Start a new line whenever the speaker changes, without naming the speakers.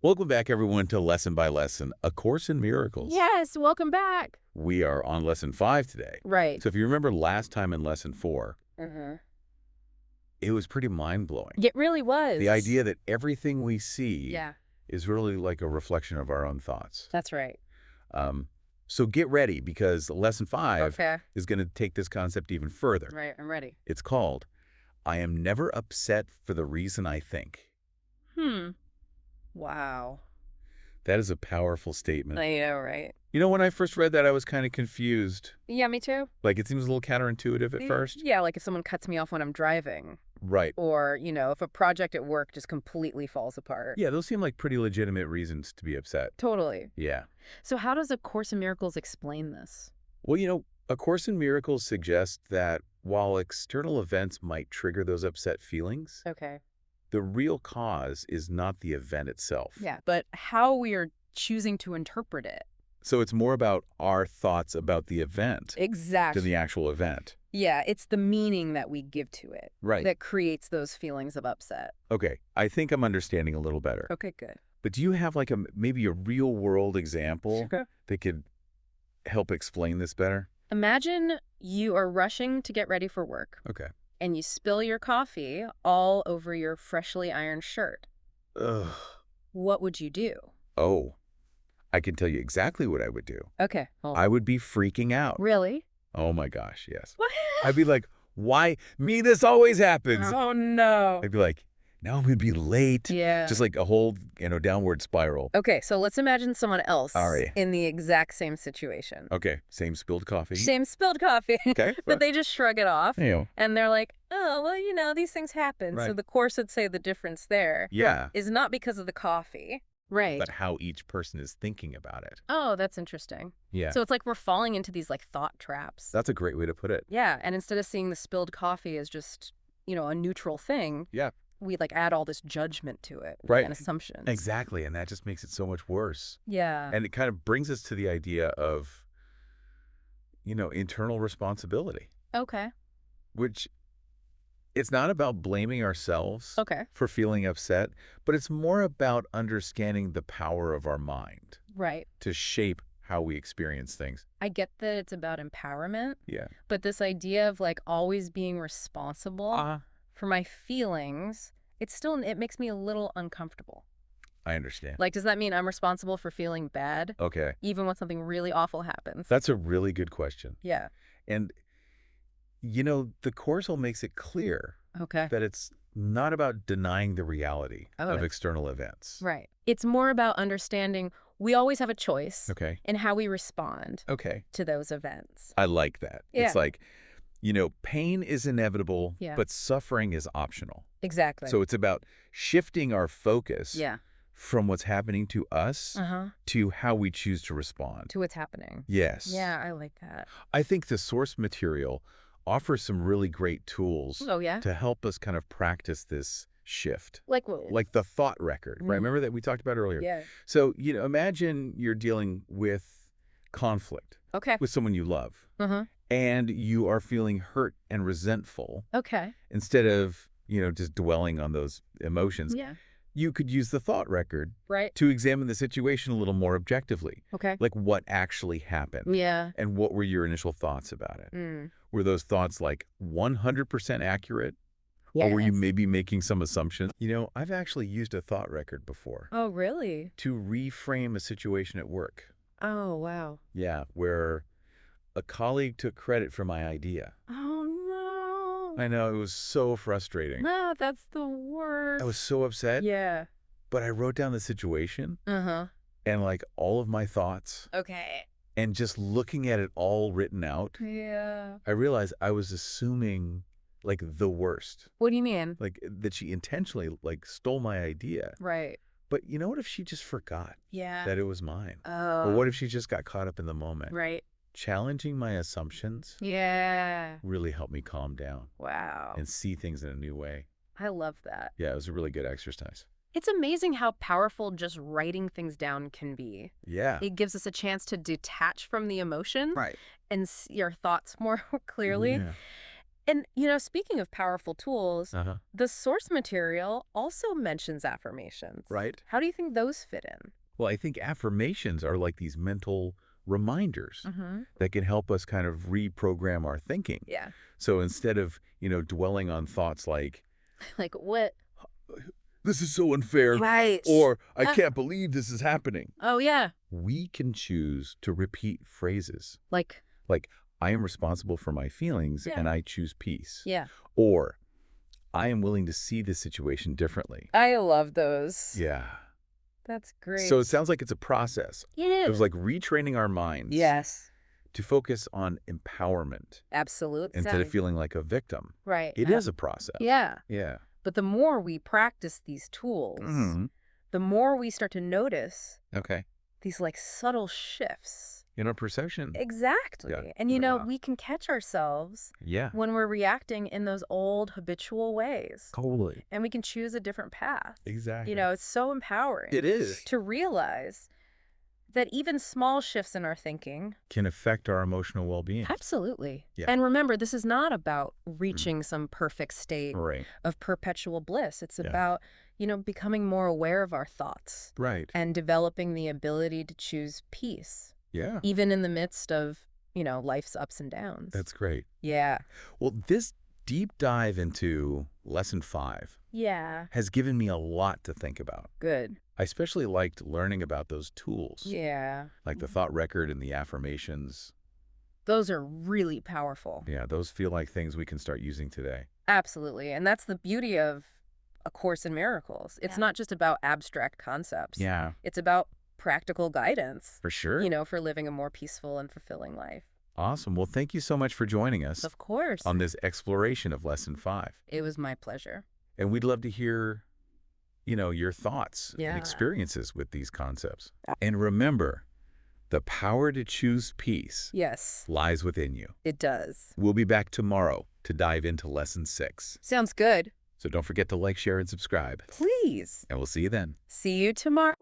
Welcome back, everyone, to Lesson by Lesson, A Course in Miracles.
Yes, welcome back.
We are on Lesson 5 today.
Right.
So if you remember last time in Lesson 4,
Mm-hmm.
it was pretty mind-blowing.
It really was.
The idea that everything we see
Yeah,
is really like a reflection of our own thoughts.
that's right.
So get ready, because Lesson 5
Okay.
is going to take this concept even further.
Right, I'm ready.
It's called, I am never upset for the reason I think.
Wow.
That is a powerful statement.
I know, right?
You know, when I first read that, I was kind of confused.
Yeah, me too.
Like, it seems a little counterintuitive at first.
Yeah, like if someone cuts me off when I'm driving,
Right.
or, if a project at work just completely falls apart.
Yeah, those seem like pretty legitimate reasons to be upset.
Totally.
Yeah.
So how does A Course in Miracles explain this?
Well, A Course in Miracles suggests that while external events might trigger those upset feelings,
Okay.
the real cause is not the event itself.
Yeah, but how we are choosing to interpret it.
So it's more about our thoughts about the event
Exactly.
than the actual event.
Yeah, it's the meaning that we give to it
Right.
that creates those feelings of upset.
Okay, I think I'm understanding a little better.
Okay, good.
But do you have like maybe a real world example
Sure.
that could help explain this better?
Imagine you are rushing to get ready for work
Okay.
and you spill your coffee all over your freshly ironed shirt.
Ugh.
What would you do?
Oh, I can tell you exactly what I would do.
Okay. Well,
I would be freaking out.
really?
Oh my gosh, yes.
What?
I'd be like, why? Me, this always happens.
Oh, no.
I'd be like, now I'm going to be late.
Yeah.
Just like a whole, downward spiral.
Okay, so let's imagine someone else
All right.
in the exact same situation.
Okay, same spilled coffee.
Same spilled coffee.
Okay.
But they just shrug it off.
You know,
And they're like, oh, well, these things happen. So
Right.
the Course would say the difference there
yeah,
is not because of the coffee. Right.
but how each person is thinking about it.
Oh, that's interesting.
Yeah,
So it's like we're falling into these like thought traps.
that's a great way to put it.
Yeah, and instead of seeing the spilled coffee as just, a neutral thing,
Yeah,
we like add all this judgment to it
Right.
and assumptions.
exactly. And that just makes it so much worse.
Yeah.
And it kind of brings us to the idea of, internal responsibility,
Okay.
which it's not about blaming ourselves
Okay.
for feeling upset, but it's more about understanding the power of our mind
Right.
to shape how we experience things.
I get that it's about empowerment,
Yeah.
but this idea of like always being responsible for my feelings, it makes me a little uncomfortable.
I understand.
Like, does that mean I'm responsible for feeling bad
Okay.
even when something really awful happens?
That's a really good question.
Yeah.
And, the Course makes it clear
Okay.
that it's not about denying the reality
Oh,
of
that's-
external events.
Right. It's more about understanding we always have a choice
Okay.
in how we respond
Okay.
to those events.
I like that.
Yeah.
It's like, pain is inevitable,
Yeah.
but suffering is optional.
Exactly.
So it's about shifting our focus
yeah.
from what's happening to us
Uh-huh.
to how we choose to respond.
To what's happening.
Yes.
Yeah, I like that.
I think the source material offers some really great tools
Oh, yeah?
to help us kind of practice this shift.
Like what?
Like the thought record, right?
Mm.
Remember that we talked about earlier?
Yeah.
So, imagine you're dealing with conflict
Okay.
with someone you love,
Uh-huh.
and you are feeling hurt and resentful.
Okay.
Instead of, just dwelling on those emotions,
Yeah.
you could use the thought record
Right.
to examine the situation a little more objectively.
Okay.
Like what actually happened
Yeah.
and what were your initial thoughts about it?
Mm.
Were those thoughts like 100% accurate? Or were you
Yes.
maybe making some assumptions? I've actually used a thought record before
Oh, really?
to reframe a situation at work.
Oh, wow.
Yeah, where a colleague took credit for my idea.
Oh, no.
I know, it was so frustrating.
No, that's the worst.
I was so upset,
Yeah.
but I wrote down the situation
Uh-huh.
and like all of my thoughts,
Okay.
and just looking at it all written out,
Yeah.
I realized I was assuming like the worst.
What do you mean?
Like that she intentionally like stole my idea.
Right.
But what if she just forgot
Yeah.
that it was mine?
Oh.
Or what if she just got caught up in the moment?
Right.
Challenging my assumptions
Yeah.
really helped me calm down
Wow.
and see things in a new way.
I love that.
Yeah, it was a really good exercise.
It's amazing how powerful just writing things down can be.
Yeah.
It gives us a chance to detach from the emotion
Right.
and see your thoughts more clearly.
Yeah.
And, speaking of powerful tools, the source material also mentions affirmations.
Right.
How do you think those fit in?
Well, I think affirmations are like these mental reminders that can help us kind of reprogram our thinking.
Yeah.
So instead of, dwelling on thoughts like,
Like what?
this is so unfair,
Right.
or I can't believe this is happening,
Oh, yeah.
we can choose to repeat phrases
Like,
like, I am responsible for my feelings
Yeah.
and I choose peace.
yeah.
Or, I am willing to see this situation differently.
I love those.
Yeah.
That's great.
So it sounds like it's a process.
Yeah.
It was like retraining our minds
Yes.
to focus on empowerment
Absolutely.
instead of feeling like a victim.
Right.
It is a process.
Yeah.
Yeah.
But the more we practice these tools, the more we start to notice
Okay.
these like subtle shifts.
Perception.
Exactly.
Yeah.
And
Wow.
we can catch ourselves
Yeah.
when we're reacting in those old habitual ways.
Totally.
And we can choose a different path.
Exactly.
It's so empowering.
It is.
To realize that even small shifts in our thinking
Can affect our emotional well-being.
Absolutely.
Yeah.
And remember, this is not about reaching some perfect state
Right.
of perpetual bliss. It's
Yeah.
about, becoming more aware of our thoughts
Right.
and developing the ability to choose peace,
Yeah.
even in the midst of, life's ups and downs.
That's great.
Yeah.
Well, this deep dive into Lesson 5
Yeah.
has given me a lot to think about.
Good.
I especially liked learning about those tools,
Yeah.
like the thought record and the affirmations.
Those are really powerful.
Yeah, those feel like things we can start using today.
Absolutely. And that's the beauty of A Course in Miracles. It's not just about abstract concepts.
Yeah,
It's about practical guidance,
for sure.
for living a more peaceful and fulfilling life.
Awesome. Well, thank you so much for joining us
Of course.
on this exploration of Lesson 5.
It was my pleasure.
And we'd love to hear, your thoughts
Yeah.
and experiences with these concepts. And remember, the power to choose peace
Yes,
lies within you.
it does.
We'll be back tomorrow to dive into Lesson 6.
Sounds good.
So don't forget to like, share, and subscribe.
Please.
And we'll see you then.
See you tomorrow.